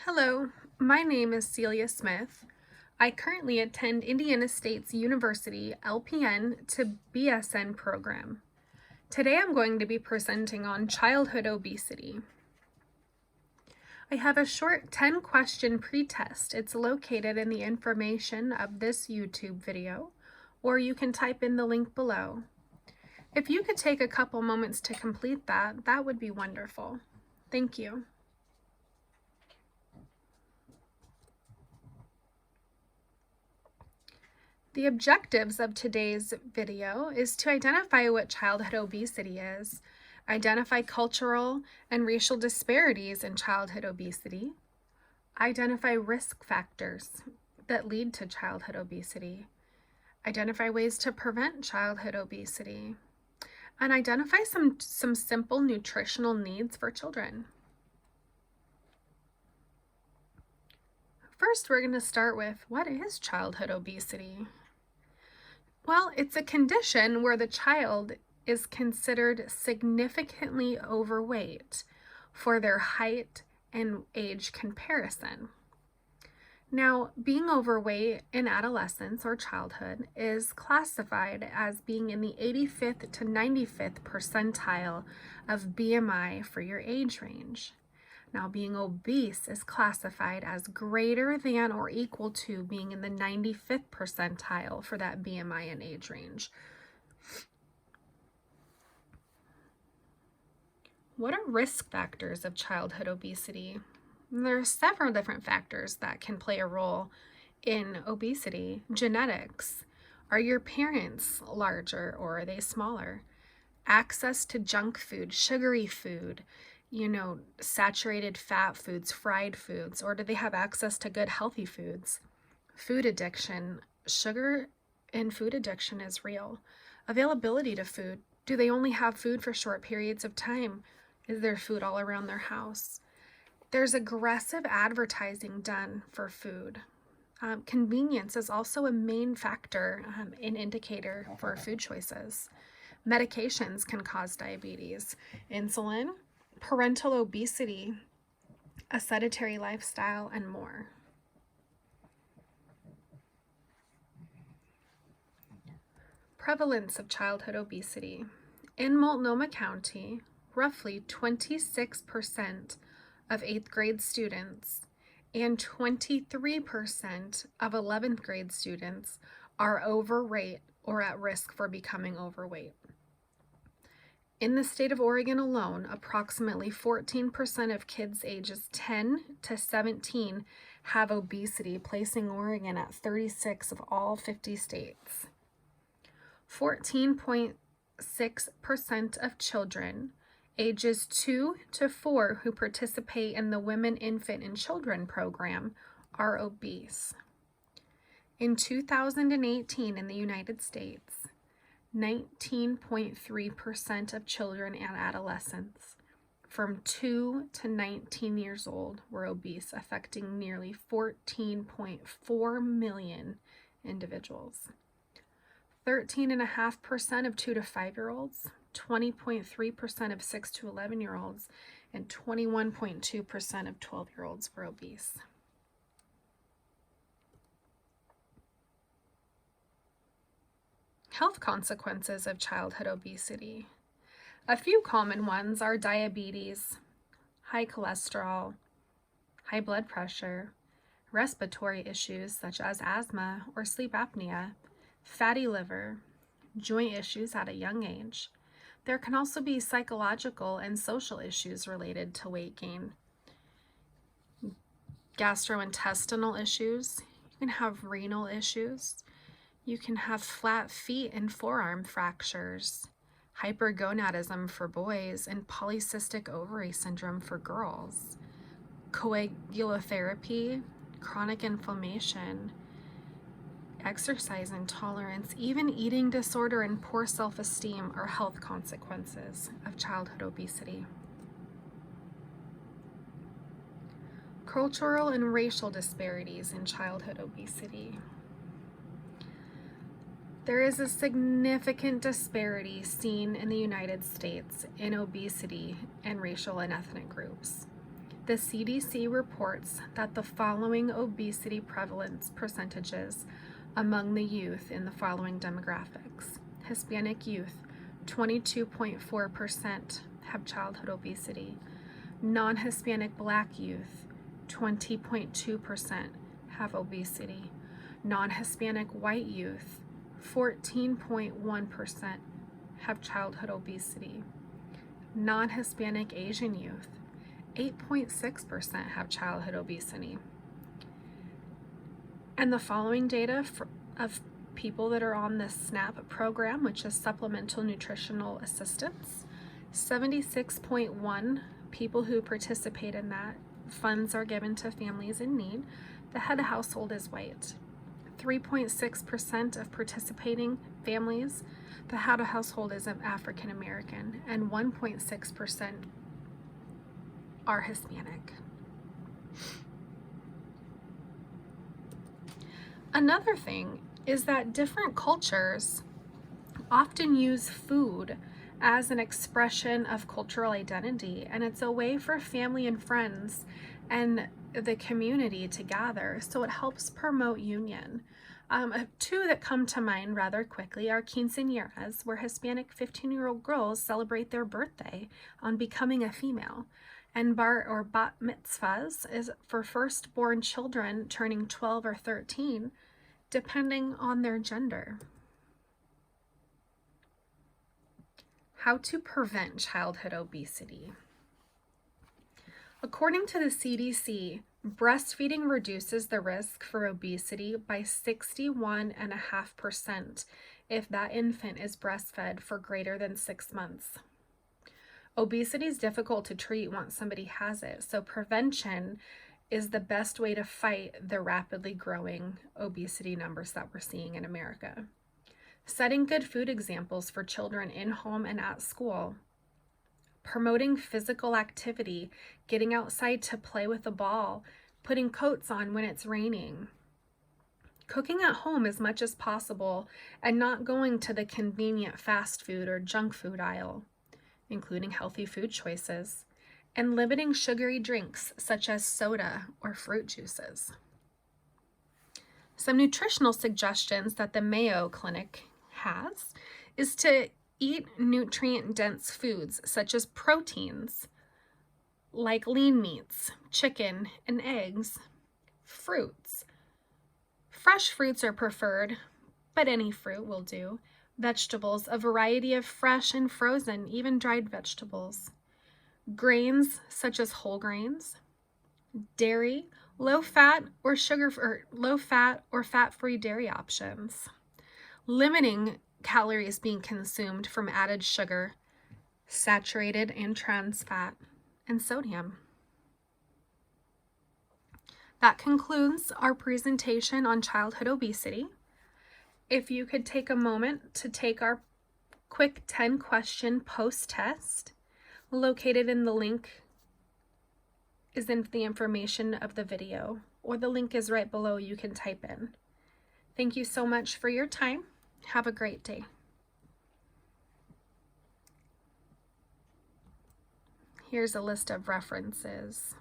Hello, my name is Celia Smith. I currently attend Indiana State's University LPN to BSN program. Today I'm going to be presenting on childhood obesity. I have a short 10-question pretest. It's located in the information of this YouTube video, or you can type in the link below. If you could take a couple moments to complete that, that would be wonderful. Thank you. The objectives of today's video is to identify what childhood obesity is, identify cultural and racial disparities in childhood obesity, identify risk factors that lead to childhood obesity, identify ways to prevent childhood obesity, and identify some simple nutritional needs for children. First, we're going to start with, what is childhood obesity? Well, it's a condition where the child is considered significantly overweight for their height and age comparison. Now, being overweight in adolescence or childhood is classified as being in the 85th to 95th percentile of BMI for your age range. Now, being obese is classified as greater than or equal to being in the 95th percentile for that BMI and age range. What are risk factors of childhood obesity? There are several different factors that can play a role in obesity. Genetics. Are your parents larger or are they smaller? Access to junk food, sugary food, saturated fat foods, fried foods, or do they have access to good healthy foods? Food addiction. Sugar and food addiction is real. Availability to food. Do they only have food for short periods of time? Is there food all around their house? There's aggressive advertising done for food. Convenience is also a main factor, an indicator for food choices. Medications can cause diabetes. Insulin, parental obesity, a sedentary lifestyle, and more. Prevalence of childhood obesity. In Multnomah County, roughly 26% of 8th grade students and 23% of 11th grade students are overweight or at risk for becoming overweight. In the state of Oregon alone, approximately 14% of kids ages 10 to 17 have obesity, placing Oregon at 36 of all 50 states. 14.6% of children ages 2 to 4 who participate in the Women, Infant, and Children program are obese. In 2018 in the United States, 19.3% of children and adolescents from 2 to 19 years old were obese, affecting nearly 14.4 million individuals. 13.5% of 2 to 5-year-olds, 20.3% of 6 to 11-year-olds, and 21.2% of 12-year-olds were obese. Health consequences of childhood obesity. A few common ones are diabetes, high cholesterol, high blood pressure, respiratory issues such as asthma or sleep apnea, fatty liver, joint issues at a young age. There can also be psychological and social issues related to weight gain. Gastrointestinal issues, you can have renal issues, you can have flat feet and forearm fractures, hypergonadism for boys, and polycystic ovary syndrome for girls, coagulotherapy, chronic inflammation, exercise intolerance, even eating disorder and poor self-esteem are health consequences of childhood obesity. Cultural and racial disparities in childhood obesity. There is a significant disparity seen in the United States in obesity and racial and ethnic groups. The CDC reports that the following obesity prevalence percentages among the youth in the following demographics. Hispanic youth, 22.4% have childhood obesity. Non-Hispanic Black youth, 20.2% have obesity. Non-Hispanic white youth, 14.1% have childhood obesity. Non-Hispanic Asian youth, 8.6% have childhood obesity. And the following data of people that are on the SNAP program, which is Supplemental Nutritional Assistance, 76.1 people who participate in that. Funds are given to families in need. The head of household is white. 3.6% of participating families, the head of household is African American, and 1.6% are Hispanic. Another thing is that different cultures often use food as an expression of cultural identity, and it's a way for family and friends and the community to gather, so it helps promote union. Two that come to mind rather quickly are quinceañeras, where Hispanic 15-year-old girls celebrate their birthday on becoming a female, and bar or bat mitzvahs is for firstborn children turning 12 or 13, depending on their gender. How to prevent childhood obesity. According to the CDC, breastfeeding reduces the risk for obesity by 61.5% if that infant is breastfed for greater than 6 months. Obesity is difficult to treat once somebody has it, so prevention is the best way to fight the rapidly growing obesity numbers that we're seeing in America. Setting good food examples for children in home and at school. Promoting physical activity, getting outside to play with a ball, putting coats on when it's raining. Cooking at home as much as possible and not going to the convenient fast food or junk food aisle, including healthy food choices, and limiting sugary drinks such as soda or fruit juices. Some nutritional suggestions that the Mayo Clinic has is to eat nutrient-dense foods such as proteins, like lean meats, chicken, and eggs, fruits. Fresh fruits are preferred, but any fruit will do. Vegetables, a variety of fresh and frozen, even dried vegetables. Grains such as whole grains. Dairy, low-fat or fat-free dairy options. Limiting calories being consumed from added sugar, saturated and trans fat, and sodium. That concludes our presentation on childhood obesity. If you could take a moment to take our quick 10-question post-test, located in the link is in the information of the video, or the link is right below, you can type in. Thank you so much for your time. Have a great day. Here's a list of references.